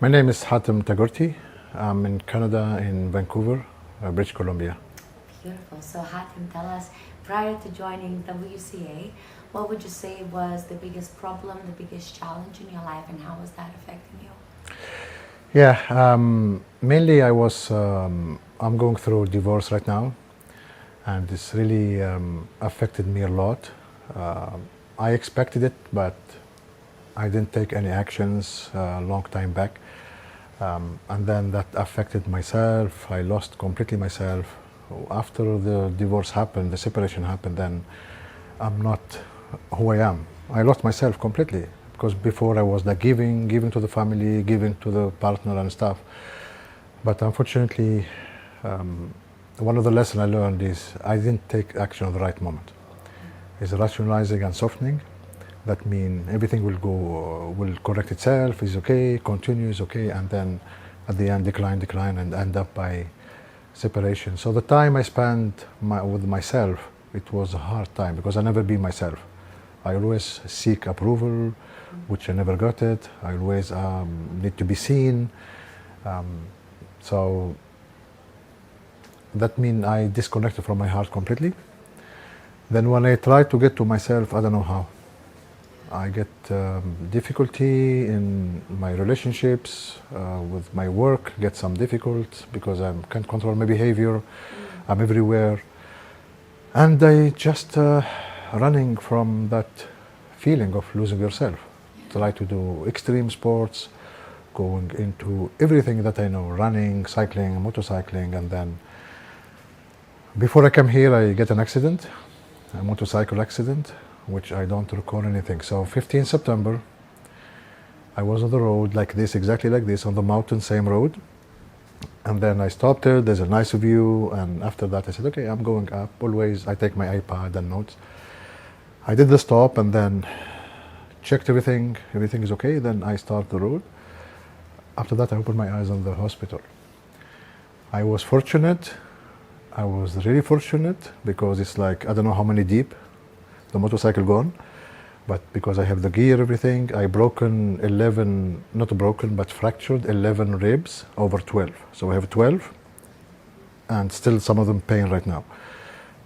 My name is Hatem Tagorti. I'm in Canada, in Vancouver, British Columbia. Beautiful. So Hatem, tell us, prior to joining WCA, what would you say was the biggest problem, the biggest challenge in your life, and how was that affecting you? Yeah, mainly I'm going through divorce right now, and this really affected me a lot. I expected it, but I didn't take any actions a long time back. And then that affected myself. I lost completely myself. After the divorce happened, the separation happened, then I'm not who I am. I lost myself completely because before I was like giving to the family, giving to the partner and stuff. But unfortunately, one of the lessons I learned is I didn't take action at the right moment. It's rationalizing and softening. That means everything will correct itself, is okay, continue, is okay, and then at the end decline, and end up by separation. So the time I spent with myself, it was a hard time because I never be myself. I always seek approval, which I never got it. I always need to be seen. So that means I disconnected from my heart completely. Then when I try to get to myself, I don't know how. I get difficulty in my relationships, with my work, get some difficult because I can't control my behavior. I'm everywhere. And I just running from that feeling of losing yourself. Try to do extreme sports, going into everything that I know, running, cycling, motorcycling, and then before I come here, I get an accident, a motorcycle accident, which I don't recall anything. So 15 September, I was on the road like this, exactly like this, on the mountain, same road. And then I stopped there, there's a nice view, and after that I said, okay, I'm going up. Always, I take my iPad and notes. I did the stop and then checked everything is okay, then I start the road. After that I opened my eyes on the hospital. I was fortunate, I was really fortunate because it's like, I don't know how many deep, the motorcycle gone, but because I have the gear, everything, I broken 11, not broken, but fractured 11 ribs over 12. So I have 12, and still some of them pain right now.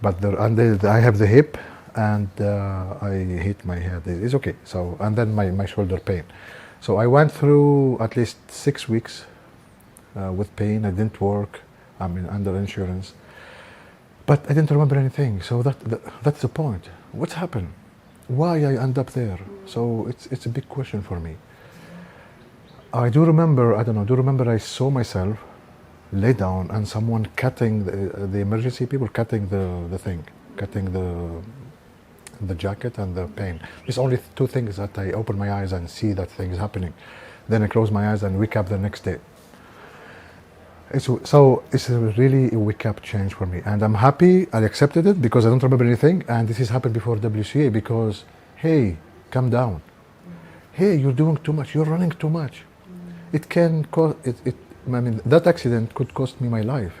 But I have the hip, and I hit my head. It's okay. So, and then my shoulder pain. So I went through at least 6 weeks with pain. I didn't work. I'm under insurance. But I didn't remember anything. So that's the point. What's happened? Why I end up there? So it's a big question for me. I do remember, I saw myself lay down and someone cutting, the emergency people cutting the thing, cutting the jacket and the pain. There's only two things that I open my eyes and see that thing is happening. Then I close my eyes and wake up the next day. It's really a wake-up change for me, and I'm happy I accepted it because I don't remember anything, and this has happened before WCA because, hey, calm down. Hey, you're doing too much, you're running too much. It can cause, that accident could cost me my life,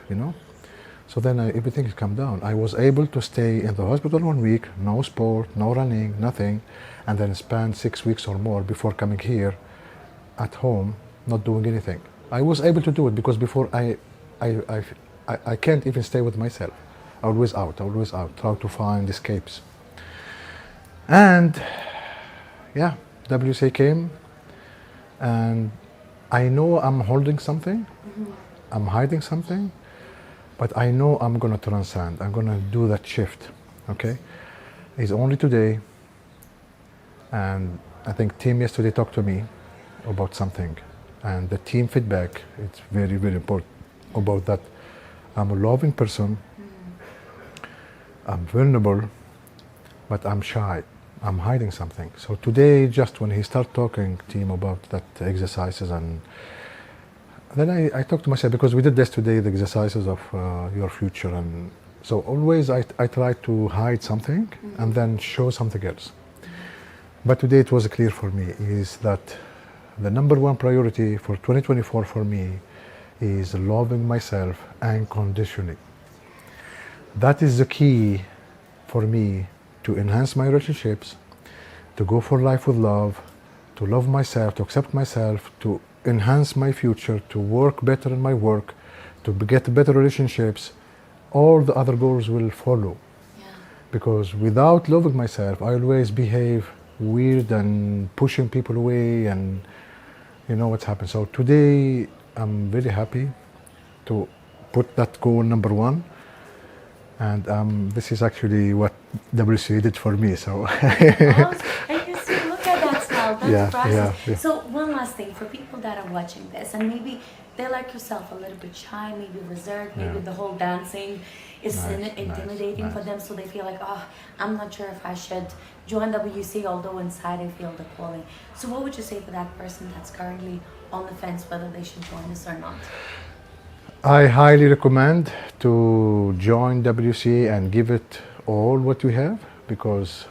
So then everything has come down. I was able to stay in the hospital 1 week, no sport, no running, nothing, and then spend 6 weeks or more before coming here at home, not doing anything. I was able to do it because before I can't even stay with myself. Always out, try to find escapes. And yeah, WCA came, and I know I'm holding something, I'm hiding something, but I know I'm gonna transcend, I'm gonna do that shift, okay? It's only today, and I think team yesterday talked to me about something. And the team feedback, it's very, very important about that. I'm a loving person, I'm vulnerable, but I'm shy. I'm hiding something. So today, just when he started talking to him about that exercises, and then I talked to myself, because we did this today, the exercises of your future. And so always I try to hide something and then show something else. But today it was clear for me is that the number one priority for 2024 for me is loving myself unconditionally. That is the key for me to enhance my relationships, to go for life with love, to love myself, to accept myself, to enhance my future, to work better in my work, to get better relationships, all the other goals will follow. Yeah. Because without loving myself, I always behave weird and pushing people away, and you know what's happened. So today, I'm very happy to put that goal number one. And this is actually what WCA did for me. So Oh, and you see, look at that smile. That's Yeah, priceless. yeah. So one last thing for people that are watching this, and maybe they're like yourself, a little bit shy, maybe reserved, maybe Yeah. the whole dancing is Nice, intimidating for nice. them, so they feel like, oh, I'm not sure if I should join WCA, although inside I feel the calling. So what would you say to that person that's currently on the fence whether they should join us or not? I highly recommend to join WCA and give it all what you have, because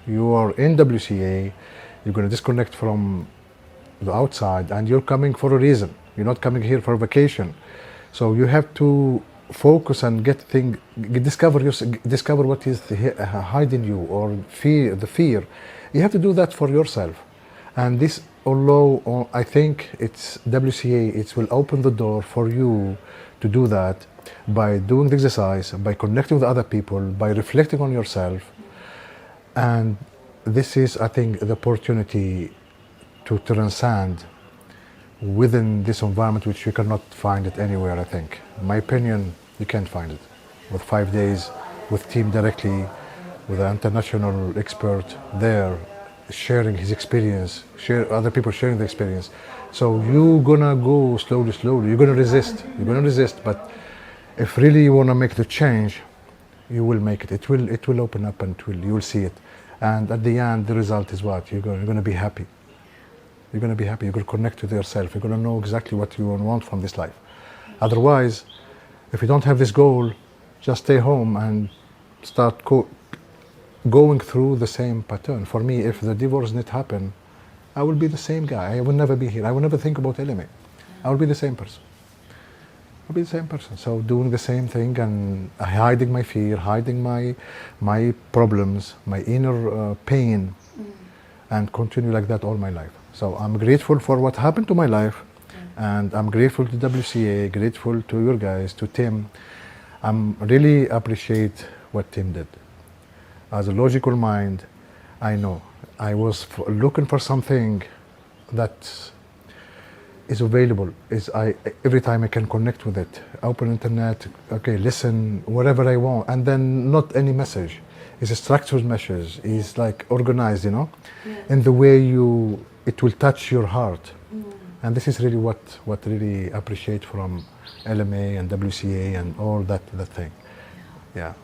you are in WCA, you're going to disconnect from the outside, and you're coming for a reason. You're not coming here for a vacation. So you have to focus and discover what is hiding you, or the fear. You have to do that for yourself. And this, although I think it's WCA, it will open the door for you to do that by doing the exercise, by connecting with other people, by reflecting on yourself. And this is, I think, the opportunity to transcend within this environment, which you cannot find it anywhere, I think. In my opinion, you can't find it. With 5 days, with team directly, with an international expert there, sharing his experience, other people sharing the experience. So you're gonna go slowly, you're gonna resist, but if really you wanna make the change, you will make it. It will open up, and you will see it. And at the end, the result is what? You're gonna be happy. You're gonna be happy, you're gonna connect with yourself, you're gonna know exactly what you want from this life. Otherwise, if you don't have this goal, just stay home and start going through the same pattern. For me, if the divorce didn't happen, I will be the same guy. I will never be here. I will never think about LMA. I will be the same person. I'll be the same person. So doing the same thing and hiding my fear, hiding my problems, my inner pain, and continue like that all my life. So I'm grateful for what happened to my life, and I'm grateful to WCA, grateful to your guys, to Tim. I'm really appreciate what Tim did. As a logical mind, I know I was looking for something that is available. Every time I can connect with it, open internet, okay, listen whatever I want, and then not any message. It's a structured message. It's like organized, in the way it will touch your heart. And this is really what really appreciate from LMA and WCA and all that thing. Yeah.